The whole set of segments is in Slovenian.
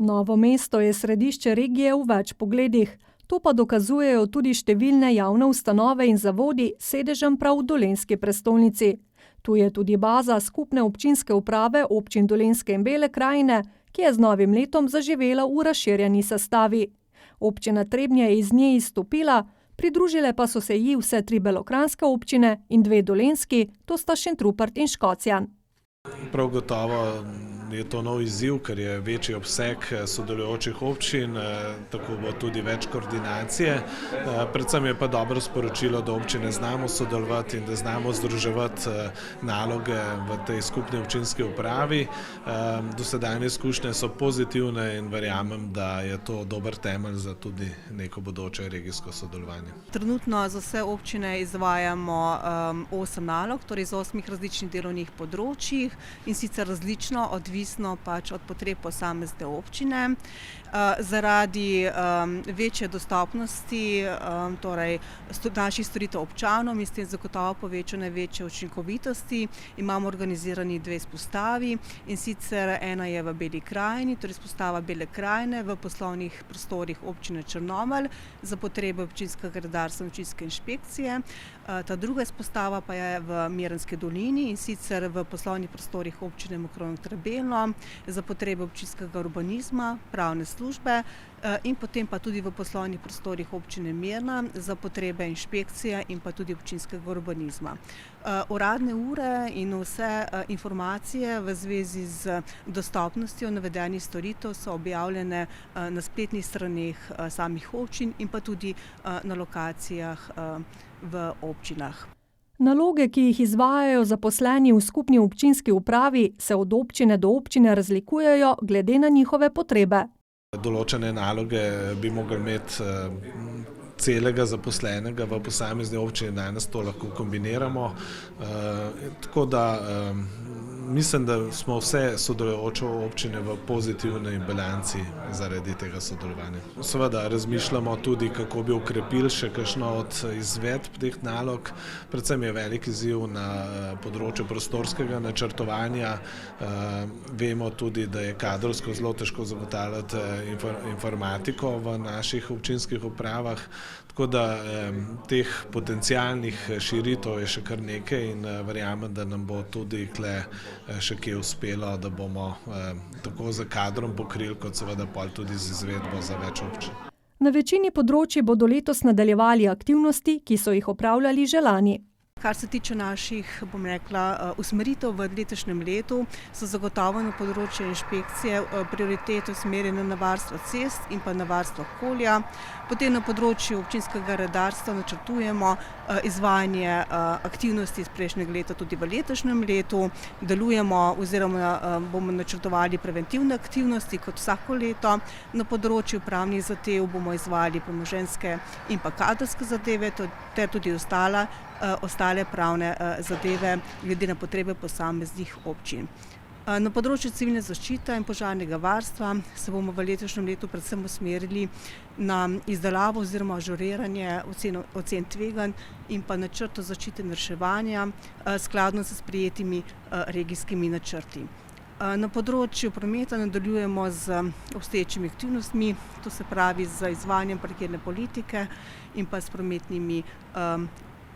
Novo mesto je središče regije v več pogledih. To pa dokazujejo tudi številne javne ustanove in zavodi s sedežem prav v dolenjski prestolnici. Tu je tudi baza skupne občinske uprave občin Dolenjske in Bele krajine, ki je z novim letom zaživela v razširjeni sestavi. Občina Trebnje je iz nje izstopila, pridružile pa so se ji vse 3 belokranjske občine in 2 dolenjski, to sta Šentrupert in Škocjan. Prav gotovo je to nov izziv, ker je večji obseg sodelujočih občin, tako bo tudi več koordinacije. Predvsem je pa dobro sporočilo, da občine znamo sodelovati in da znamo združevati naloge v tej skupni občinski upravi. Dosedanje izkušnje so pozitivne in verjamem, da je to dober temelj za tudi neko bodoče regijsko sodelovanje. Trenutno za vse občine izvajamo 8 nalog, torej z 8 različnih delovnih področjih in sicer različno, odvisno pač od potreb posamezne občine. Zaradi večje dostopnosti torej naših storitev občanom in s tem zagotovo povečane večje učinkovitosti imamo organizirani 2 izpostavi, in sicer ena je v Beli krajini, torej izpostava Bele krajine v poslovnih prostorih občine Črnomelj za potrebe občinskega redarstva in občinske inšpekcije. Ta druga izpostava pa je v Mirenski dolini, in sicer v poslovnih prostorih občine Mokrono-Trebelno za potrebe občinskega urbanizma, pravne službe in potem pa tudi v poslovnih prostorih občine Mirna za potrebe inšpekcije in pa tudi občinskega urbanizma. Uradne ure in vse informacije v zvezi z dostopnostjo navedenih storitev so objavljene na spletnih straneh samih občin in pa tudi na lokacijah v občinah. Naloge, ki jih izvajajo zaposleni v skupni občinski upravi, se od občine do občine razlikujejo glede na njihove potrebe. Določene naloge bi mogli imeti celega zaposlenega v posamezni občini, danes to lahko kombiniramo. Tako da mislim, da smo vse sodelujoče občine v pozitivni bilanci zaradi tega sodelovanja. Seveda razmišljamo tudi, kako bi okrepili še kakšno od izvedb teh nalog. Predvsem je velik izziv na področju prostorskega načrtovanja. Vemo tudi, da je kadrovsko zelo težko zagotavljati informatiko v naših občinskih upravah. Tako da teh potencialnih širitev je še kar nekaj in verjamem, da nam bo tudi tukaj še kje uspelo, da bomo tako za kadrom pokrili, kot seveda pol tudi z izvedbo za več občin. Na večini področji bodo letos nadaljevali aktivnosti, ki so jih opravljali že lani. Kar se tiče naših, usmeritev v letošnjem letu, so zagotovo na področju inšpekcije prioritete usmerjene na varstvo cest in pa na varstvo okolja. Potem na področju občinskega redarstva načrtujemo izvajanje aktivnosti iz prejšnjega leta tudi v letošnjem letu. Delujemo oziroma bomo načrtovali preventivne aktivnosti kot vsako leto. Na področju pravnih zadev bomo izvajali premoženjske in pa kadrovske zadeve ter tudi ostale pravne zadeve glede na potrebe posameznih občin. Na področju civilne zaščite in požarnega varstva se bomo v letošnjem letu predvsem usmerili na izdelavo oziroma ažuriranje ocen tveganj in pa načrtov zaščite in reševanja skladno s sprejetimi regijskimi načrti. Na področju prometa nadaljujemo z obstoječimi aktivnostmi, to se pravi z izvajanjem parkirne politike in pa s prometnimi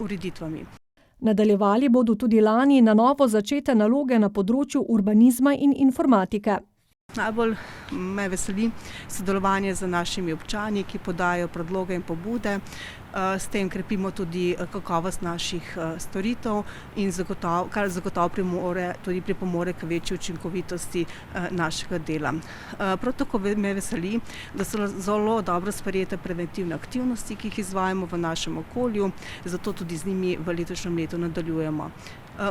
ureditvami. Nadaljevali bodo tudi lani na novo začete naloge na področju urbanizma in informatike. Najbolj me veseli sodelovanje z našimi občani, ki podajo predloge in pobude. S tem krepimo tudi kakovost naših storitev in kar zagotovo pripomore k večji učinkovitosti našega dela. Prav tako me veseli, da so zelo dobro sprejete preventivne aktivnosti, ki jih izvajamo v našem okolju, zato tudi z njimi v letošnjem letu nadaljujemo.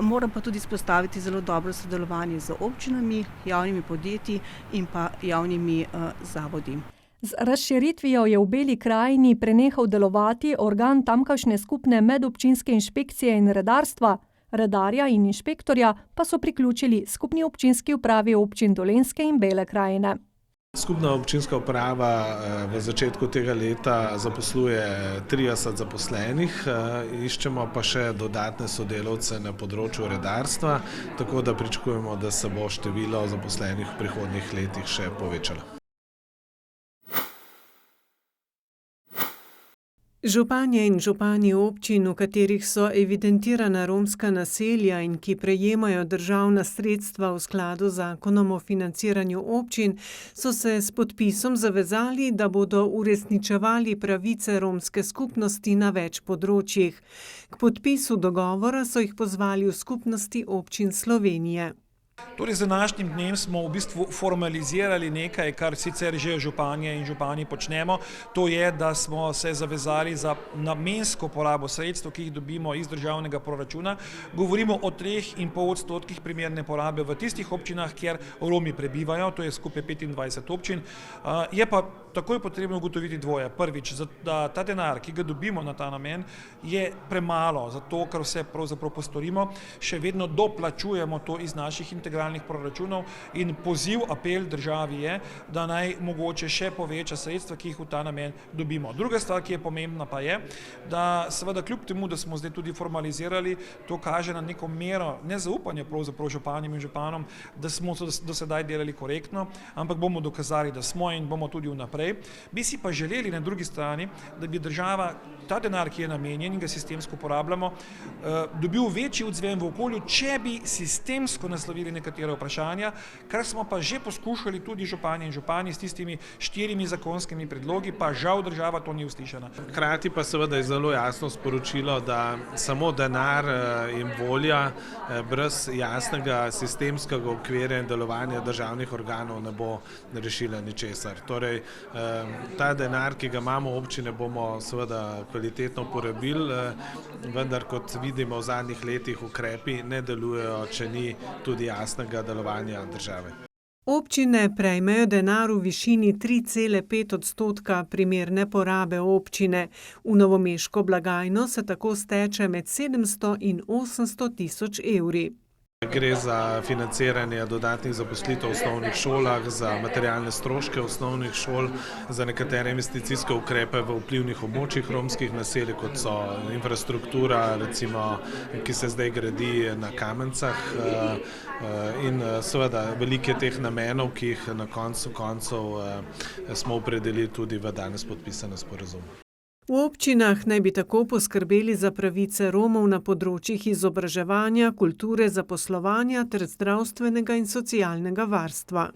Moram pa tudi izpostaviti zelo dobro sodelovanje z občinami, javnimi podjetji in pa javnimi zavodi. Z razširitvijo je v Beli krajini prenehal delovati organ tamkajšnje skupne medobčinske inšpekcije in redarstva, redarja in inšpektorja pa so priključili skupni občinski upravi občin Dolenjske in Bele krajine. Skupna občinska uprava v začetku tega leta zaposluje 30 zaposlenih, iščemo pa še dodatne sodelavce na področju redarstva, tako da pričakujemo, da se bo število zaposlenih v prihodnjih letih še povečalo. Županje in župani občin, v katerih so evidentirana romska naselja in ki prejemajo državna sredstva v skladu z zakonom o financiranju občin, so se s podpisom zavezali, da bodo uresničevali pravice romske skupnosti na več področjih. K podpisu dogovora so jih pozvali v Skupnosti občin Slovenije. Torej, z današnjim dnem smo v bistvu formalizirali nekaj, kar sicer že županje in župani počnemo. To je, da smo se zavezali za namensko porabo sredstev, ki jih dobimo iz državnega proračuna. Govorimo o 3,5% primerne porabe v tistih občinah, kjer Romi prebivajo, to je skupaj 25 občin. Je pa takoj potrebno ugotoviti dvoje. Prvič, da ta denar, ki ga dobimo na ta namen, je premalo za to, kar vse pravzaprav postorimo. Še vedno doplačujemo to iz naših integralnih proračunov in poziv, apel državi je, da naj mogoče še poveča sredstva, ki jih v ta namen dobimo. Druga stvar, ki je pomembna pa je, da seveda kljub temu, da smo zdaj tudi formalizirali, to kaže na neko mero nezaupanja pravzaprav županjem in županom, da smo do sedaj delali korektno, ampak bomo dokazali, da smo in bomo tudi vnaprej. Bi si pa želeli na drugi strani, da bi država ta denar, ki je namenjen in ga sistemsko porabljamo, dobil večji odzven v okolju, če bi sistemsko naslovili nekatera vprašanja, kar smo pa že poskušali tudi župani in župani s tistimi 4 zakonskimi predlogi, pa žal država to ni uslišana. Hkrati pa seveda je zelo jasno sporočilo, da samo denar in volja brez jasnega sistemskega okvirja in delovanja državnih organov ne bo rešila ničesar. Torej, ta denar, ki ga imamo občine, bomo seveda kvalitetno porabili, vendar kot vidimo v zadnjih letih ukrepi ne delujejo, če ni tudi jasnega delovanja države. Občine prejmejo denar v višini 3,5% primerne porabe občine. V novomeško blagajno se tako steče med 700 in 800 tisoč evri. Gre za financiranje dodatnih zaposlitev v osnovnih šolah, za materialne stroške osnovnih šol, za nekatere investicijske ukrepe v vplivnih območjih romskih naselij, kot so infrastruktura, recimo, ki se zdaj gradi na Kamencah, in seveda velike teh namenov, ki jih na koncu koncev smo opredelili tudi v danes podpisanem sporazumu. V občinah naj bi tako poskrbeli za pravice Romov na področjih izobraževanja, kulture, zaposlovanja ter zdravstvenega in socialnega varstva.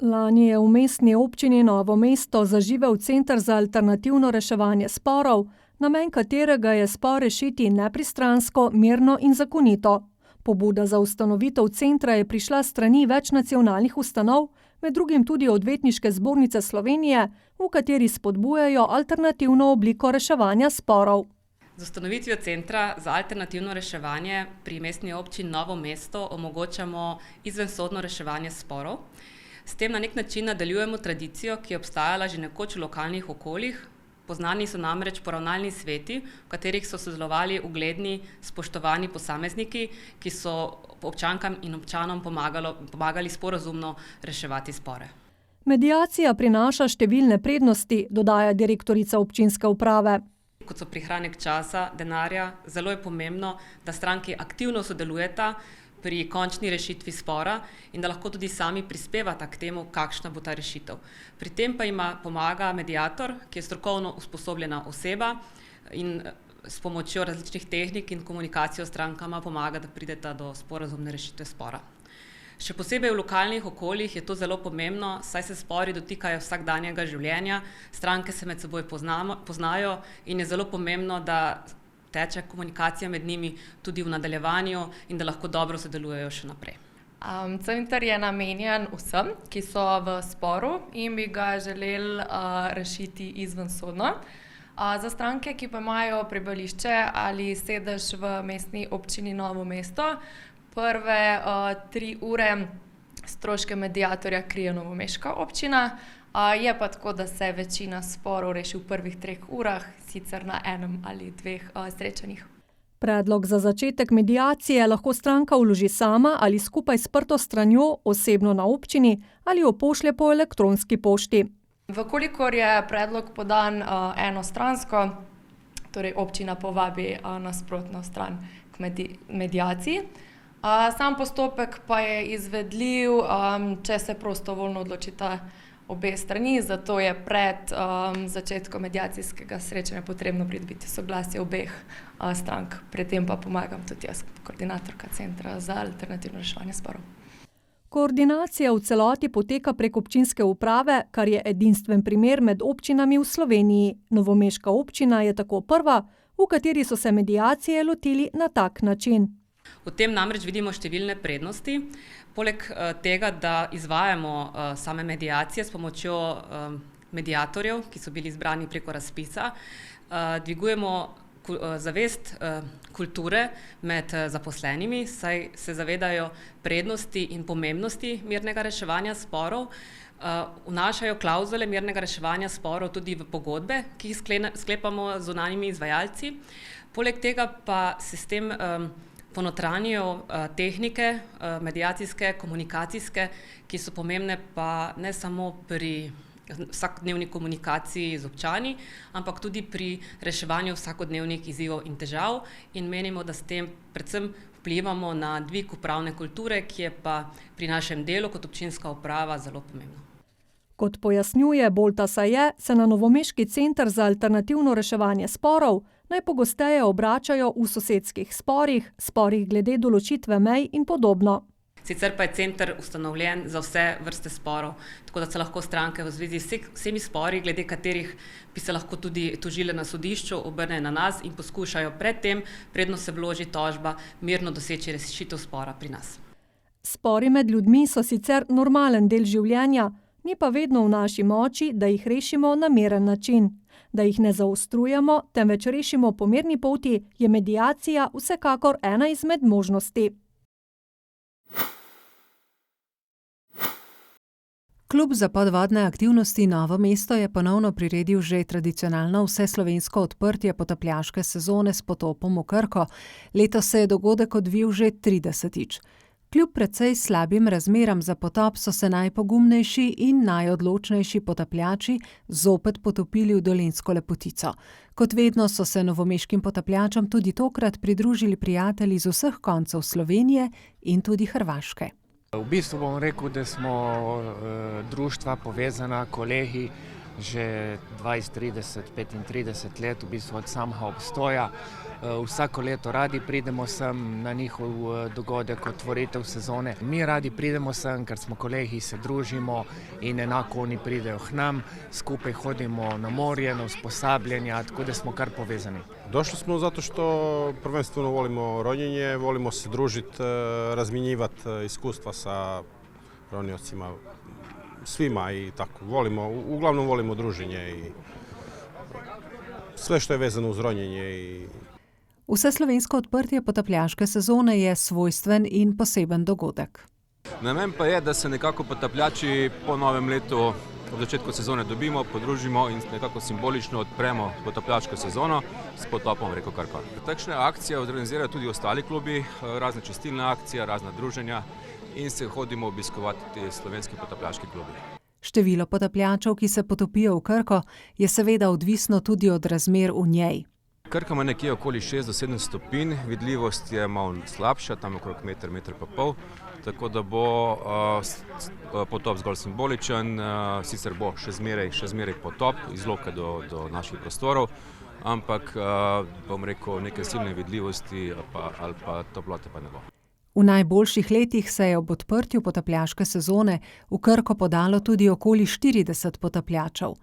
Lani je v mestni občini Novo mesto zaživel center za alternativno reševanje sporov, namen katerega je spor rešiti nepristransko, mirno in zakonito. Pobuda za ustanovitev centra je prišla s strani več nacionalnih ustanov, med drugim tudi Odvetniške zbornice Slovenije, v kateri spodbujajo alternativno obliko reševanja sporov. Z ustanovitvijo centra za alternativno reševanje pri mestni občini Novo mesto omogočamo izvensodno reševanje sporov. S tem na nek način nadaljujemo tradicijo, ki je obstajala že nekoč v lokalnih okoljih. Poznani so namreč poravnalni sveti, v katerih so sodelovali ugledni, spoštovani posamezniki, ki so občankam in občanom pomagali sporazumno reševati spore. Mediacija prinaša številne prednosti, dodaja direktorica občinske uprave. Kot so prihranek časa, denarja, zelo je pomembno, da stranki aktivno sodelujeta pri končni rešitvi spora in da lahko tudi sami prispevata k temu, kakšna bo ta rešitev. Pri tem pa pomaga mediator, ki je strokovno usposobljena oseba in s pomočjo različnih tehnik in komunikacijo s strankama pomaga, da prideta do sporazumne rešitve spora. Še posebej v lokalnih okoljih je to zelo pomembno, saj se spori dotikajo vsakdanjega življenja, stranke se med seboj poznajo in je zelo pomembno, da teče komunikacija med njimi tudi v nadaljevanju in da lahko dobro sodelujejo še naprej. Center je namenjen vsem, ki so v sporu in bi ga želeli rešiti izvensodno. Za stranke, ki pa imajo prebivališče ali sedež v mestni občini Novo mesto, prve 3 ure stroške mediatorja krije novomeška občina. Je pa tako, da se večina sporov reši v prvih 3 urah, sicer na enem ali 2 srečanjih. Predlog za začetek mediacije lahko stranka vloži sama ali skupaj s sprto stranjo osebno na občini ali jo pošlje po elektronski pošti. Vkolikor je predlog podan enostransko, torej občina povabi nasprotno stran k mediaciji. Sam postopek pa je izvedljiv, če se prostovoljno odločita obe strani, zato je pred začetkom mediacijskega srečanja potrebno pridobiti soglasje obeh strank. Pri tem pa pomagam tudi jaz, koordinatorka Centra za alternativno reševanje sporov. Koordinacija v celoti poteka prek občinske uprave, kar je edinstven primer med občinami v Sloveniji. Novomeška občina je tako prva, v kateri so se mediacije lotili na tak način. V tem namreč vidimo številne prednosti. Poleg tega, da izvajamo same mediacije s pomočjo mediatorjev, ki so bili izbrani preko razpisa, dvigujemo zavest kulture med zaposlenimi, saj se zavedajo prednosti in pomembnosti mirnega reševanja sporov, vnašajo klavzule mirnega reševanja sporov tudi v pogodbe, ki jih sklepamo z zunanjimi izvajalci. Poleg tega pa se s tem ponotranjijo tehnike mediacijske, komunikacijske, ki so pomembne pa ne samo pri vsakodnevni komunikaciji z občani, ampak tudi pri reševanju vsakodnevnih izzivov in težav, in menimo, da s tem predvsem vplivamo na dvig upravne kulture, ki je pa pri našem delu kot občinska uprava zelo pomembno. Kot pojasnjuje Bolta Saje, se na Novomeški center za alternativno reševanje sporov najpogosteje obračajo v sosedskih sporih glede določitve mej in podobno. Sicer pa je center ustanovljen za vse vrste sporov, tako da se lahko stranke v zvezi s vsemi spori, glede katerih bi se lahko tudi tožile na sodišču, obrnejo na nas in poskušajo predtem, predno se vloži tožba, mirno doseči rešitev spora pri nas. Spori med ljudmi so sicer normalen del življenja, ni pa vedno v naši moči, da jih rešimo na miren način. Da jih ne zaostrujemo, temveč rešimo po mirni poti, je mediacija vsekakor ena izmed možnosti. Klub za podvodne aktivnosti Novo mesto je ponovno priredil že tradicionalno vseslovensko odprtje potapljaške sezone s potopom v Krko. Letos se je dogodek odvil že 30-tič. Kljub precej slabim razmeram za potop so se najpogumnejši in najodločnejši potapljači zopet potopili v Dolenjsko lepotico. Kot vedno so se novomeškim potapljačem tudi tokrat pridružili prijatelji z vseh koncev Slovenije in tudi Hrvaške. V bistvu bom rekel, da smo društva povezana, kolegi, že 20, 30, 35 let, v bistvu od samega obstoja. Vsako leto radi pridemo sem na njihov dogodek, otvoritev sezone. Mi radi pridemo sem, ker smo kolegi, se družimo in enako oni pridejo k nam. Skupaj hodimo na morje, na usposabljanja, tako da smo kar povezani. Došli smo zato što prvenstveno volimo ronjenje, volimo se družiti, razmjenjivati iskustva sa ronjocima, svima i tako. Uglavnom volimo druženje i sve što je vezano uz ronjenje. Vseslovensko odprtje potapljaške sezone je svojstven in poseben dogodek. Namen pa je, da se nekako potapljači po novem letu v začetku sezone dobimo, podružimo in nekako simbolično odpremo potapljaško sezono s potopom reko Krko. Takšne akcije organizirajo tudi ostali klubi, razne čistilne akcije, razna druženja in se hodimo obiskovati slovenski potapljaški klubi. Število potapljačev, ki se potopijo v Krko, je seveda odvisno tudi od razmer v njej. Krka ima nekje okoli 6 do 7 stopinj, vidljivost je malo slabša, tam okrog meter, meter pa pol, tako da bo potop zgolj simboličen, sicer bo še zmeraj potop iz loka do naših prostorov, ampak bom rekel, neke silne vidljivosti ali pa toplote pa ne bo. V najboljših letih se je ob odprtju potapljaške sezone v Krko podalo tudi okoli 40 potapljačev.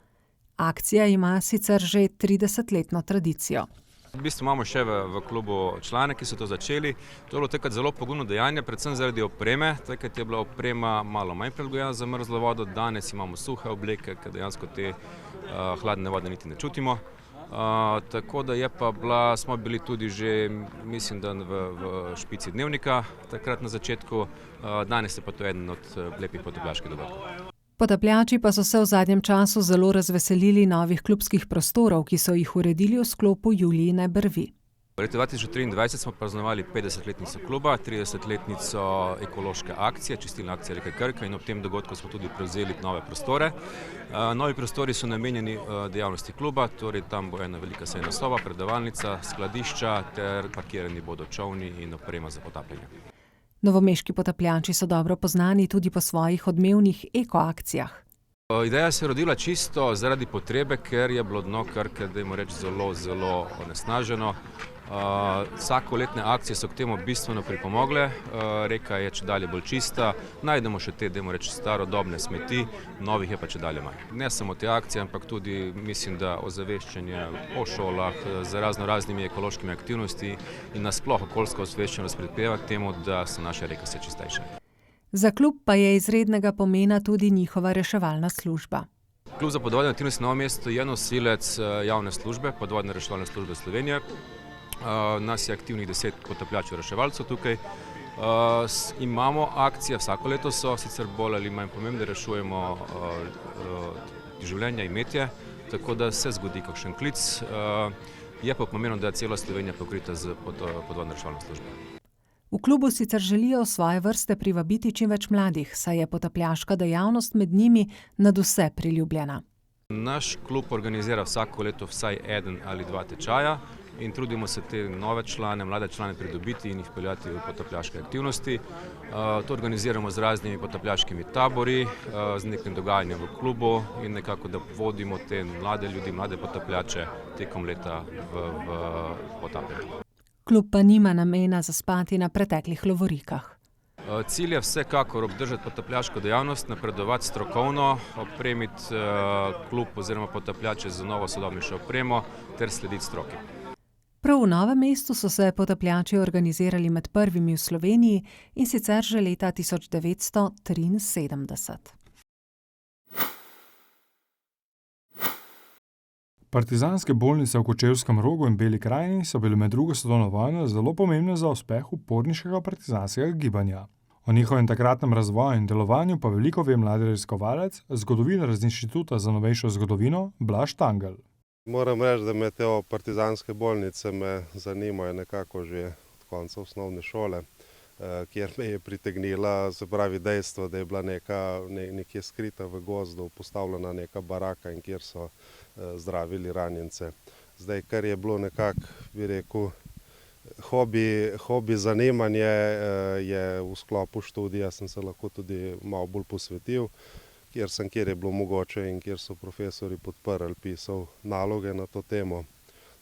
Akcija ima sicer že 30-letno tradicijo. V bistvu imamo še v klubu člane, ki so to začeli. To je bilo takrat zelo pogumno dejanje, predvsem zaradi opreme. Takrat je bila oprema malo manj prilagojena za mrzlo vodo, danes imamo suhe obleke, ker dejansko te hladne vode niti ne čutimo. Tako da smo bili tudi že, mislim, da v špici dnevnika takrat na začetku. Danes je pa to eden od lepih potapljaških dogodkov. Potapljači pa so se v zadnjem času zelo razveselili novih klubskih prostorov, ki so jih uredili v sklopu Julijine brvi. V letu 2023 smo praznovali 50-letnico kluba, 30-letnico ekološke akcije, čistilne akcije reke Krka, in ob tem dogodku smo tudi prevzeli nove prostore. Novi prostori so namenjeni dejavnosti kluba, torej tam bo ena velika sejna soba, predavalnica, skladišča ter parkirani bodo čolni in oprema za potapljanje. Novomeški potapljači so dobro poznani tudi po svojih odmevnih ekoakcijah. Ideja se je rodila čisto zaradi potrebe, ker je bilo dno Krke, dajmo reči, zelo onesnaženo. Vsakoletne akcije so k temu bistveno pripomogle, reka je čedalje bolj čista, najdemo še te, dajmo reči, starodobne smeti, novih je pa čedalje manj. Ne samo te akcije, ampak tudi mislim, da ozaveščanje o šolah z raznimi ekološkimi aktivnosti in nasploh okoljska osveščenost prispeva k temu, da so naše reke vse čistejše. Za klub pa je izrednega pomena tudi njihova reševalna služba. Klub za podvodne aktivnosti Novo mesto je nosilec javne službe, podvodne reševalne službe Slovenije. Nas je aktivnih 10 potapljačev reševalcev tukaj. Imamo akcije, vsako leto so sicer bolj ali manj pomembne, rešujemo življenja, imetje, tako da se zgodi kakšen klic. Je pa pomembno, da je cela Slovenija pokrita z podvodno reševalno službo. V klubu sicer želijo v svoje vrste privabiti čim več mladih, saj je potapljaška dejavnost med njimi nadvse priljubljena. Naš klub organizira vsako leto vsaj 1 ali 2 tečaja in trudimo se te nove člane, mlade člane pridobiti in jih peljati v potapljaške aktivnosti. To organiziramo z raznimi potapljaškimi tabori, z nekim dogajanjem v klubu in nekako, da vodimo te mlade ljudi, mlade potapljače tekom leta v potapljanju. Klub pa nima namena zaspati na preteklih lovorikah. Cilj je vsekakor obdržati potapljaško dejavnost, napredovati strokovno, opremiti klub oziroma potapljače z novo sodobnejšo opremo ter slediti stroki. Prav v Novem mestu so se potapljači organizirali med prvimi v Sloveniji in sicer že leta 1973. Partizanske bolnice v Kočevskem Rogu in Beli krajini so bile med drugo svetovno vojno zelo pomembne za uspeh uporniškega partizanskega gibanja. O njihovem takratnem razvoju in delovanju pa veliko ve mladi raziskovalec, zgodovinar z Inštituta za novejšo zgodovino Blaž Tangl. Moram reči, da me te partizanske bolnice me zanimajo nekako že od konca osnovne šole, kjer me je pritegnila, se pravi dejstvo, da je bila nekje skrita v gozdu, postavljena neka baraka in kjer so zdravili ranjence. Zdaj, kar je bilo nekako, bi rekel, hobi zanimanje, je v sklopu študija sem se lahko tudi malo bolj posvetil, kjer je bilo mogoče in kjer so profesori podprli, pisal naloge na to temo,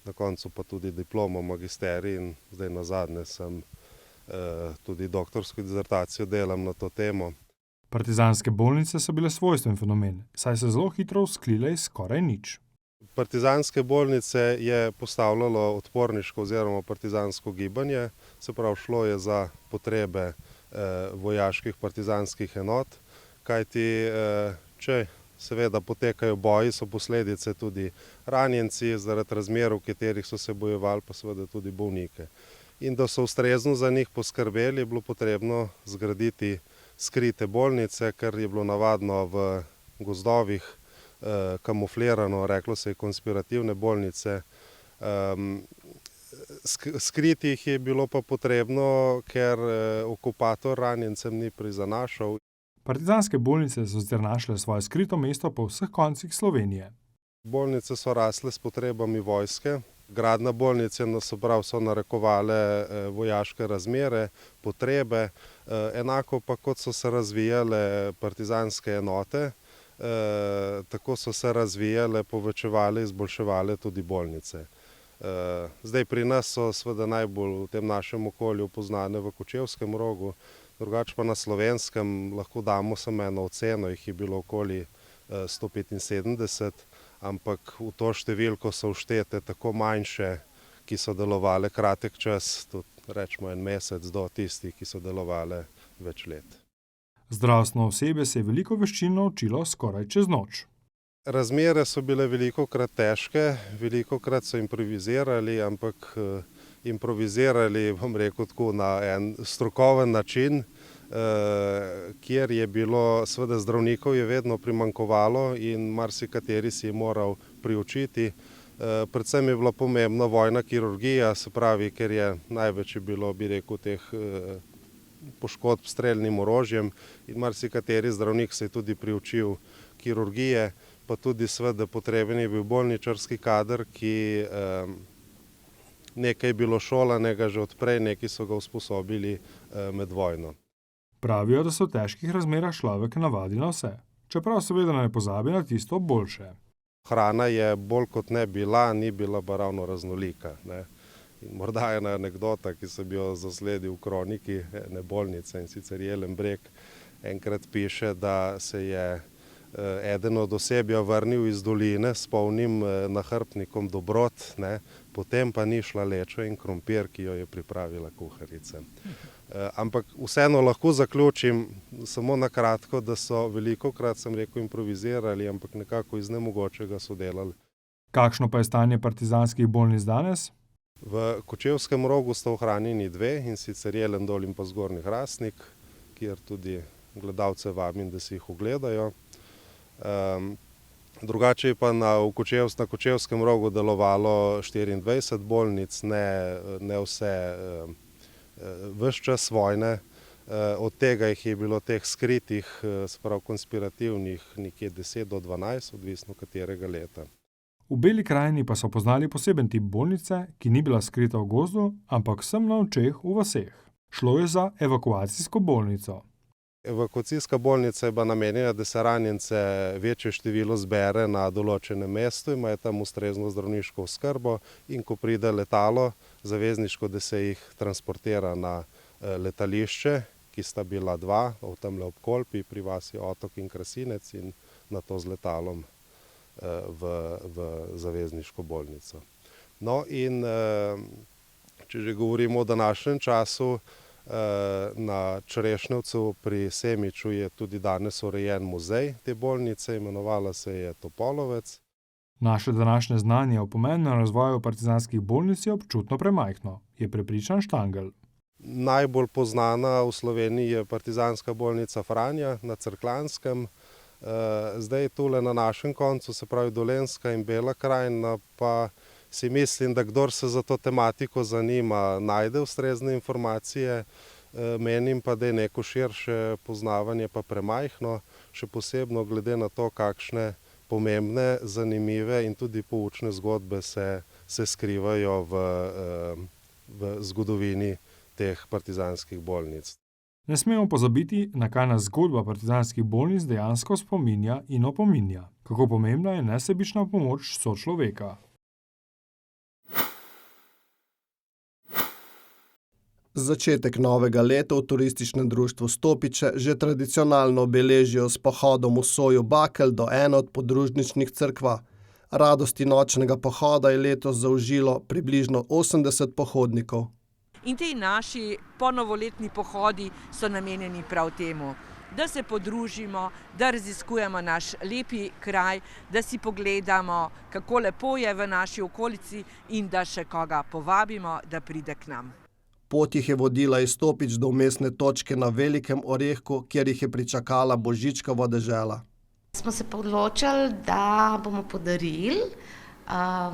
na koncu pa tudi diplomo, magisterij in zdaj nazadnje sem tudi doktorsko disertacijo delam na to temo. Partizanske bolnice so bile svojstven fenomen, saj se zelo hitro vzklile iz skoraj nič. Partizanske bolnice je postavljalo odporniško oziroma partizansko gibanje, se pravi šlo je za potrebe vojaških partizanskih enot, kajti če seveda potekajo boji, so posledice tudi ranjenci zaradi razmer, v katerih so se bojevali, pa seveda tudi bolnike. In da so ustrezno za njih poskrbeli, je bilo potrebno zgraditi skrite bolnice, kar je bilo navadno v gozdovih, kamuflirano, reklo se je konspirativne bolnice. Skriti jih je bilo pa potrebno, ker okupator ranjencem ni prizanašal. Partizanske bolnice so zdaj našle svoje skrito mesto po vseh koncih Slovenije. Bolnice so rasle s potrebami vojske. Gradnja bolnice so narekovale vojaške razmere, potrebe, enako pa kot so se razvijale partizanske enote, tako so se razvijale, povečevale, izboljševale tudi bolnice. Zdaj pri nas so seveda najbolj v tem našem okolju poznane v Kočevskem Rogu, drugače pa na Slovenskem lahko damo samo eno oceno, jih je bilo okoli 175, ampak v to številko so vštete tako manjše, ki so delovale kratek čas, tudi rečemo 1 mesec, do tistih, ki so delovale več let. Zdravstveno osebje se je veliko veščin naučilo skoraj čez noč. Razmere so bile velikokrat težke, velikokrat so improvizirali, ampak improvizirali, bom rekel tako, na en strokoven način, kjer je bilo, seveda zdravnikov je vedno primanjkovalo in marsikateri si je moral priučiti. Predvsem je bila pomembna vojna kirurgija, se pravi, ker je največ bilo, bi rekel, teh poškodb s strelnim orožjem in marsikateri zdravnik se je tudi priučil kirurgije, pa tudi seveda potreben je bil bolničarski kader, ki nekaj je bilo šolanega že odprej, neki so ga usposobili med vojno. Pravijo, da se v težkih razmerah človek navadi na vse. čeprav seveda ne pozabi na tisto boljše. Hrana je bolj kot ne bila, ni bila pa ravno raznolika. Ne. In morda ena anekdota, ki sem jo zasledil v kroniki ene bolnice, in sicer Jelen Breg, enkrat piše, da se je eden od osebja vrnil iz doline s polnim nahrbtnikom dobrot, ne, potem pa ni šla lečo in krompir, ki jo je pripravila kuharica. Ampak vseeno lahko zaključim samo na kratko, da so velikokrat, sem rekel, improvizirali, ampak nekako iz nemogočega so delali. Kakšno pa je stanje partizanskih bolnic danes? V Kočevskem Rogu sta ohranjeni dve, in sicer Jelen dol in pa Zgornji Hrastnik, kjer tudi gledalce vabim, da si jih ogledajo. Drugače je pa na Kočevskem Rogu delovalo 24 bolnic, ne vse ves čas vojne. Od tega jih je bilo teh skritih, sprav konspirativnih, nekje 10 do 12, odvisno katerega leta. V Beli krajini pa so poznali poseben tip bolnice, ki ni bila skrita v gozdu, ampak vsem na očeh v vaseh. Šlo je za evakuacijsko bolnico. Evakuacijska bolnica je bila namenjena, da se ranjence večje število zbere na določenem mestu, imajo tam ustrezno zdravniško oskrbo in ko pride letalo zavezniško, da se jih transportira na letališče, ki sta bila dva, tamle ob Kolpi, pri vasi Otok in Krasinec, in nato z letalom v zavezniško bolnico. No in če že govorimo o današnjem času, na Črešnjevcu pri Semiču je tudi danes urejen muzej te bolnice, imenovala se je Topolovec. Naše današnje znanje o pomembnem razvoju partizanskih bolnic je občutno premajhno, je prepričan Štangl. Najbolj poznana v Sloveniji je partizanska bolnica Franja na Cerkljanskem. Zdaj tule na našem koncu, se pravi Dolenjska in Bela krajina, pa si mislim, da kdor se za to tematiko zanima, najde ustrezne informacije. Menim pa, da je neko širše poznavanje pa premajhno, še posebno glede na to, kakšne pomembne, zanimive in tudi poučne zgodbe se skrivajo v zgodovini teh partizanskih bolnic. Ne smemo pozabiti, na kaj nas zgodba partizanskih bolnic dejansko spominja in opominja, kako pomembna je nesebična pomoč sočloveka. Začetek novega leta v turističnem društvu Stopiče že tradicionalno obeležijo s pohodom v soju bakel do ene od podružničnih cerkva. Radosti nočnega pohoda je letos zaužilo približno 80 pohodnikov. In ti naši ponovoletni pohodi so namenjeni prav temu, da se podružimo, da raziskujemo naš lepi kraj, da si pogledamo, kako lepo je v naši okolici in da še koga povabimo, da pride k nam. Pot jih je vodila iz Stopič do vmesne točke na Velikem Orehku, kjer jih je pričakala Božičkova dežela. Smo se pa odločili, da bomo podarili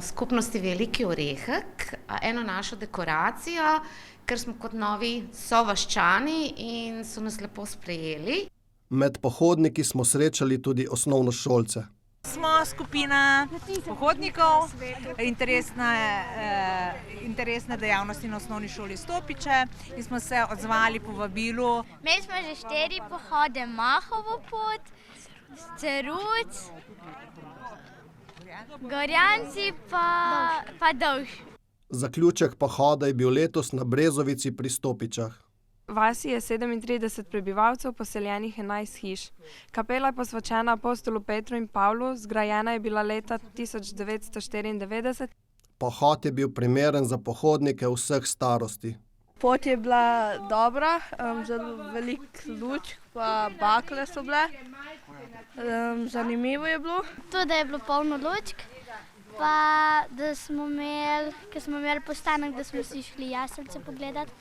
skupnosti Veliki Orehek eno našo dekoracijo, ker smo kot novi sovaščani in so nas lepo sprejeli. Med pohodniki smo srečali tudi osnovnošolce. Smo skupina pohodnikov, interesne dejavnosti na osnovni šoli Stopiče in smo se odzvali povabilu. Imeli smo že 4 pohode, Mahovo pot, Ceruc, Gorjanci pa Dolž. Zaključek pohoda je bil letos na Brezovici pri Stopičah. V vasi je 37 prebivalcev, poseljenih 11 hiš. Kapela je posvečena apostolu Petru in Pavlu, zgrajena je bila leta 1994. Pohod je bil primeren za pohodnike vseh starosti. Pot je bila dobra, zelo veliko lučk, pa bakle so bile. Zanimivo je bilo. To, da je bilo polno lučk, pa da smo imeli postanek, da smo si šli jaselce pogledati.